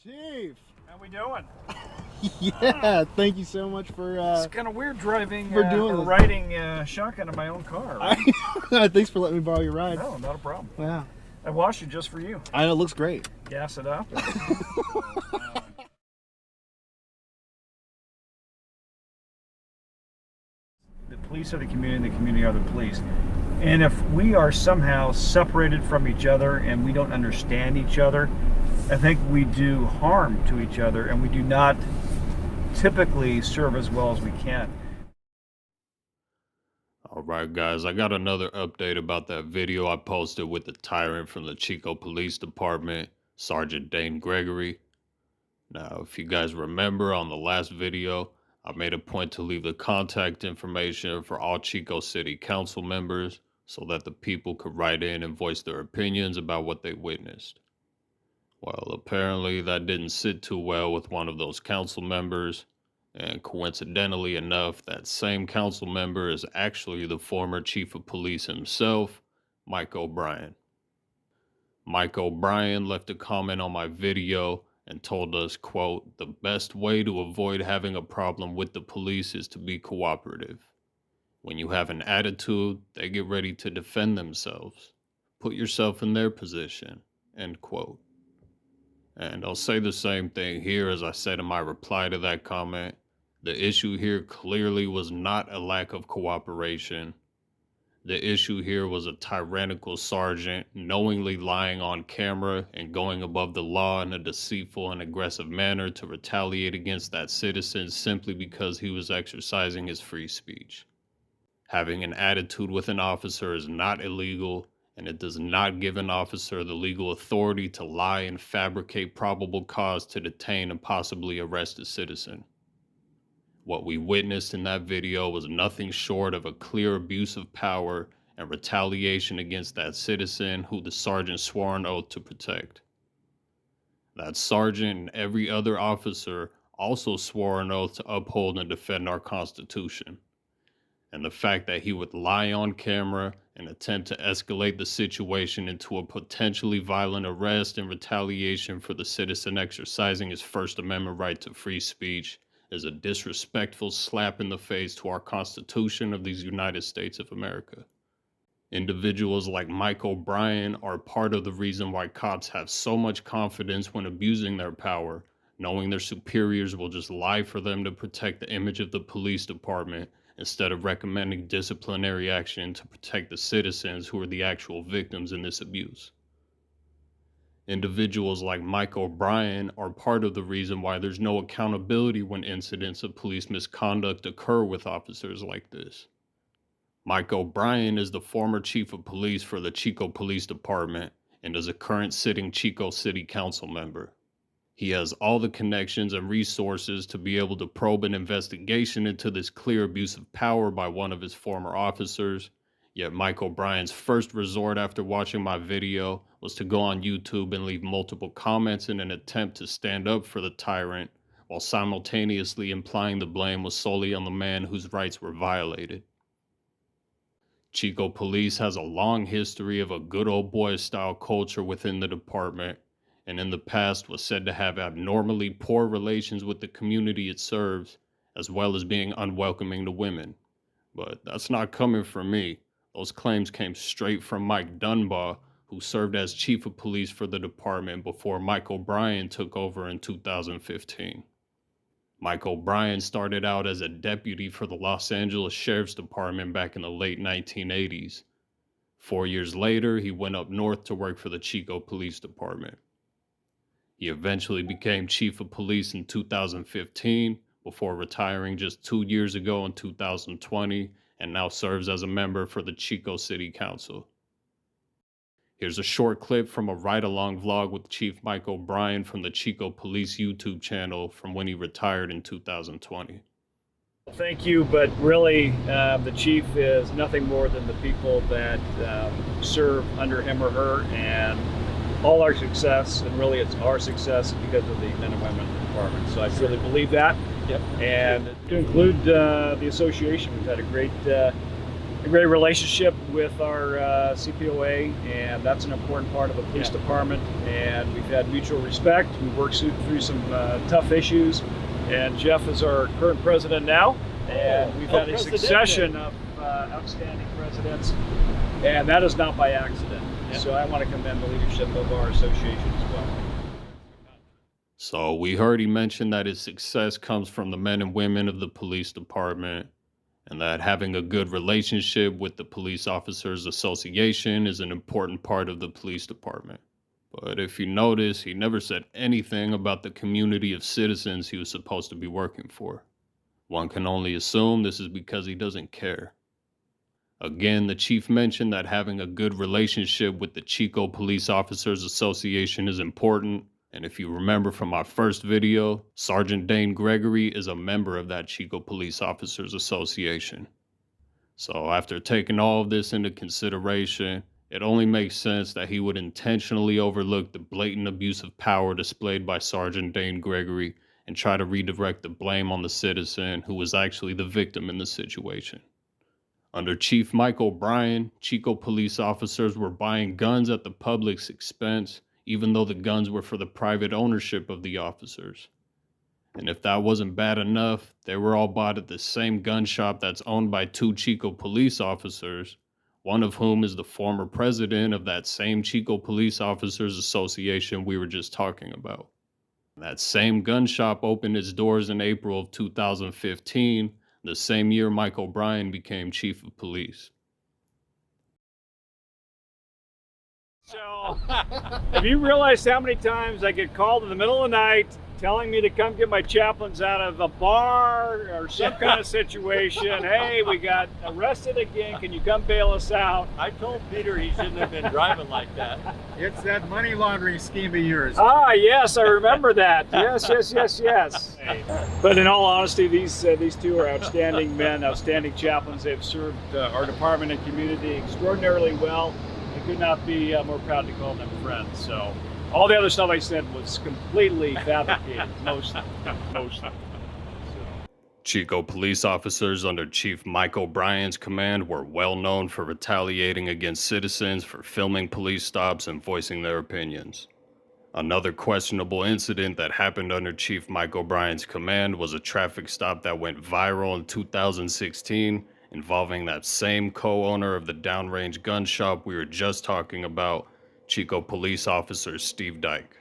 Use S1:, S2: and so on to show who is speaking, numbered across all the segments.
S1: Chief!
S2: How we doing?
S1: Yeah, thank you so much for
S2: it's kind of weird driving
S1: for doing this.
S2: riding shotgun in my own car. Right?
S1: Thanks for letting me borrow your ride.
S2: No, not a problem.
S1: Yeah.
S2: I washed it just for you.
S1: I know, it looks great.
S2: Gas it up. The police are the community are the police. And if we are somehow separated from each other and we don't understand each other, I think we do harm to each other, and we do not typically serve as well as we can.
S3: All right, guys, I got another update about that video I posted with the tyrant from the Chico Police Department, Sergeant DANE GREGORY. Now, if you guys remember on the last video, I made a point to leave the contact information for all Chico City Council members so that the people could write in and voice their opinions about what they witnessed. Well, apparently that didn't sit too well with one of those council members, and coincidentally enough, that same council member is actually the former chief of police himself, Mike O'Brien. Mike O'Brien left a comment on my video and told us, quote, "The best way to avoid having a problem with the police is to be cooperative. When you have an attitude, they get ready to defend themselves. Put yourself in their position," end quote. And I'll say the same thing here as I said in my reply to that comment. The issue here clearly was not a lack of cooperation. The issue here was a tyrannical sergeant knowingly lying on camera and going above the law in a deceitful and aggressive manner to retaliate against that citizen simply because he was exercising his free speech. Having an attitude with an officer is not illegal, and it does not give an officer the legal authority to lie and fabricate probable cause to detain and possibly arrest a citizen. What we witnessed in that video was nothing short of a clear abuse of power and retaliation against that citizen who the sergeant swore an oath to protect. That sergeant and every other officer also swore an oath to uphold and defend our Constitution. And the fact that he would lie on camera and attempt to escalate the situation into a potentially violent arrest in retaliation for the citizen exercising his First Amendment right to free speech is a disrespectful slap in the face to our Constitution of these United States of America. Individuals like Mike O'Brien are part of the reason why cops have so much confidence when abusing their power, knowing their superiors will just lie for them to protect the image of the police department instead of recommending disciplinary action to protect the citizens who are the actual victims in this abuse. Individuals like Mike O'Brien are part of the reason why there's no accountability when incidents of police misconduct occur with officers like this. Mike O'Brien is the former chief of police for the Chico Police Department and is a current sitting Chico City Council member. He has all the connections and resources to be able to probe an investigation into this clear abuse of power by one of his former officers. Yet Mike O'Brien's first resort after watching my video was to go on YouTube and leave multiple comments in an attempt to stand up for the tyrant, while simultaneously implying the blame was solely on the man whose rights were violated. Chico Police has a long history of a good old boy style culture within the department, and in the past was said to have abnormally poor relations with the community it serves, as well as being unwelcoming to women. But that's not coming from me. Those claims came straight from Mike Dunbar, who served as chief of police for the department before Mike O'Brien took over in 2015. Mike O'Brien started out as a deputy for the Los Angeles Sheriff's Department back in the late 1980s. 4 years later, he went up north to work for the Chico Police Department. He eventually became chief of police in 2015 before retiring just 2 years ago in 2020 and now serves as a member for the Chico City Council. Here's a short clip from a ride-along vlog with Chief Mike O'Brien from the Chico Police YouTube channel from when he retired in 2020.
S2: Thank you, but really the chief is nothing more than the people that serve under him or her, and all our success, and really it's our success because of the men and women in the department. So I truly believe that. Yep. And to include the association, we've had a great a great relationship with our CPOA, and that's an important part of the police department. And we've had mutual respect. We've worked through some tough issues. And Jeff is our current president now, and we've had a succession of outstanding presidents, and that is not by accident. So I want to commend the leadership of our association as well.
S3: So we heard he mentioned that his success comes from the men and women of the police department, and that having a good relationship with the Police Officers Association is an important part of the police department. But if you notice, he never said anything about the community of citizens he was supposed to be working for. One can only assume this is because he doesn't care. Again, the chief mentioned that having a good relationship with the Chico Police Officers Association is important. And if you remember from my first video, Sergeant Dane Gregory is a member of that Chico Police Officers Association. So after taking all of this into consideration, it only makes sense that he would intentionally overlook the blatant abuse of power displayed by Sergeant Dane Gregory and try to redirect the blame on the citizen who was actually the victim in the situation. Under Chief Mike O'Brien, Chico police officers were buying guns at the public's expense, even though the guns were for the private ownership of the officers. And if that wasn't bad enough, they were all bought at the same gun shop that's owned by two Chico police officers, one of whom is the former president of that same Chico Police Officers Association we were just talking about. That same gun shop opened its doors in April of 2015, the same year Mike O'Brien became chief of police.
S2: So, have you realized how many times I get called in the middle of the night telling me to come get my chaplains out of a bar or some kind of situation? Hey, we got arrested again. Can you come bail us out?
S4: I told Peter he shouldn't have been driving like that.
S1: It's that money laundering scheme of yours.
S2: Ah, yes, I remember that. Yes. But in all honesty, these two are outstanding men, outstanding chaplains. They've served our department and community extraordinarily well. I could not be more proud to call them friends. So all the other stuff I said was completely fabricated, mostly.
S3: Chico police officers under Chief Mike O'Brien's command were well known for retaliating against citizens for filming police stops and voicing their opinions. Another questionable incident that happened under Chief Mike O'Brien's command was a traffic stop that went viral in 2016 involving that same co-owner of the downrange gun shop we were just talking about, Chico police officer Steve DYKE.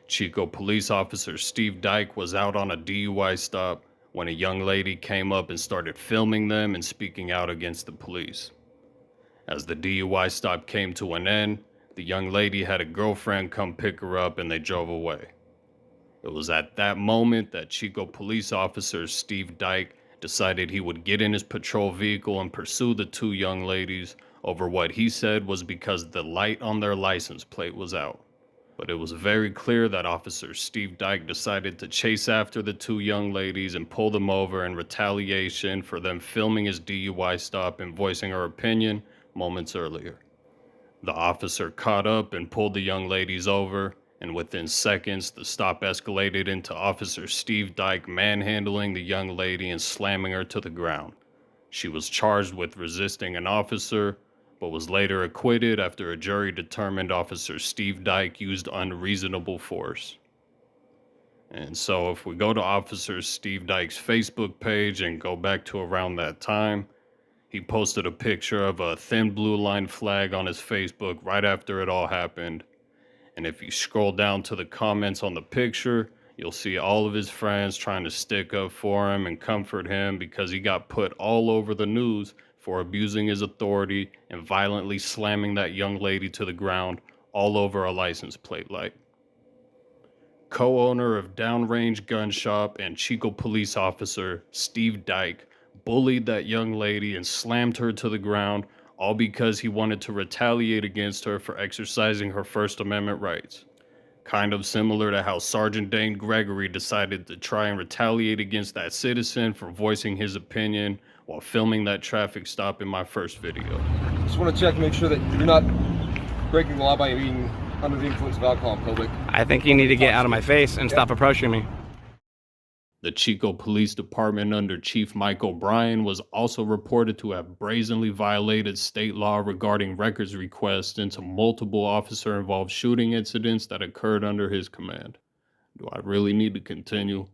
S3: Chico police officer Steve DYKE was out on a DUI stop when a young lady came up and started filming them and speaking out against the police. As the DUI stop came to an end, the young lady had a girlfriend come pick her up and they drove away. It was at that moment that Chico police officer Steve DYKE decided he would get in his patrol vehicle and pursue the two young ladies over what he said was because the light on their license plate was out. But it was very clear that Officer Steve DYKE decided to chase after the two young ladies and pull them over in retaliation for them filming his DUI stop and voicing her opinion moments earlier. The officer caught up and pulled the young ladies over, and within seconds, the stop escalated into Officer Steve DYKE manhandling the young lady and slamming her to the ground. She was charged with resisting an officer, but was later acquitted after a jury determined Officer Steve DYKE used unreasonable force. And so if we go to Officer Steve DYKE's Facebook page and go back to around that time, he posted a picture of a thin blue line flag on his Facebook right after it all happened. And if you scroll down to the comments on the picture, you'll see all of his friends trying to stick up for him and comfort him because he got put all over the news for abusing his authority and violently slamming that young lady to the ground all over a license plate light. Co-owner of Downrange Gun Shop and Chico police officer Steve DYKE bullied that young lady and slammed her to the ground, all because he wanted to retaliate against her for exercising her First Amendment rights. Kind of similar to how Sergeant Dane Gregory decided to try and retaliate against that citizen for voicing his opinion while filming that traffic stop in my first video.
S5: Just want to check and make sure that you're not breaking the law by being under the influence of alcohol in public.
S6: I think you need to get out of my face and stop approaching me.
S3: The Chico Police Department under Chief Mike O'Brien was also reported to have brazenly violated state law regarding records requests into multiple officer-involved shooting incidents that occurred under his command. Do I really need to continue?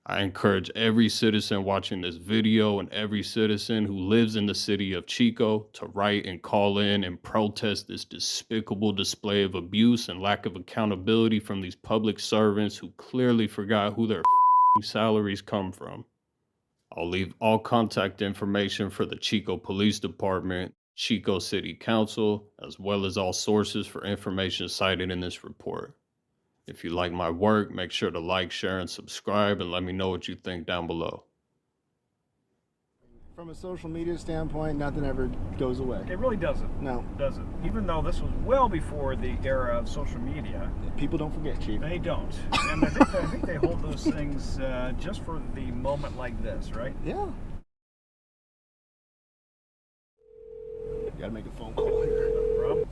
S3: I encourage every citizen watching this video and every citizen who lives in the city of Chico to write and call in and protest this despicable display of abuse and lack of accountability from these public servants who clearly forgot who their salaries come from. I'll leave all contact information for the Chico Police Department, Chico City Council, as well as all sources for information cited in this report. If you like my work, make sure to like, share, and subscribe, and let me know what you think down below.
S6: From a social media standpoint, nothing ever goes away.
S2: It really doesn't.
S6: No.
S2: It doesn't. Even though this was well before the era of social media.
S6: People don't forget, Chief.
S2: They don't. And I think they hold those things just for the moment like this, right?
S6: Yeah. Gotta make a phone call here.
S2: No problem.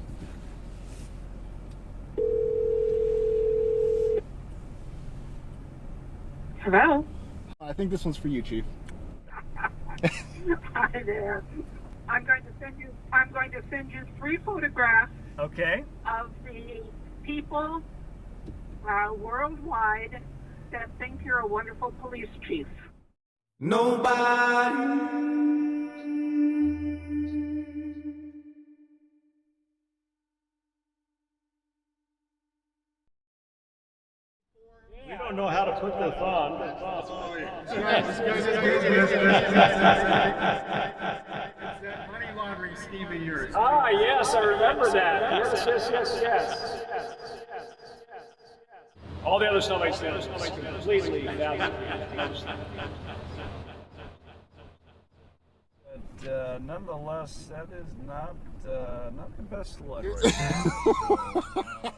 S7: Hello.
S6: I think this one's for you, Chief.
S7: Hi there. I'm going to send you 3 photographs
S2: Okay.
S7: of the people worldwide that think you're a wonderful police chief.
S4: We don't know how to put this on.
S1: It's that money laundering scheme of yours.
S4: Ah, yes, I remember that. Yes. All the other stuff I said was completely valid.
S2: But nonetheless, that is not the best look right now.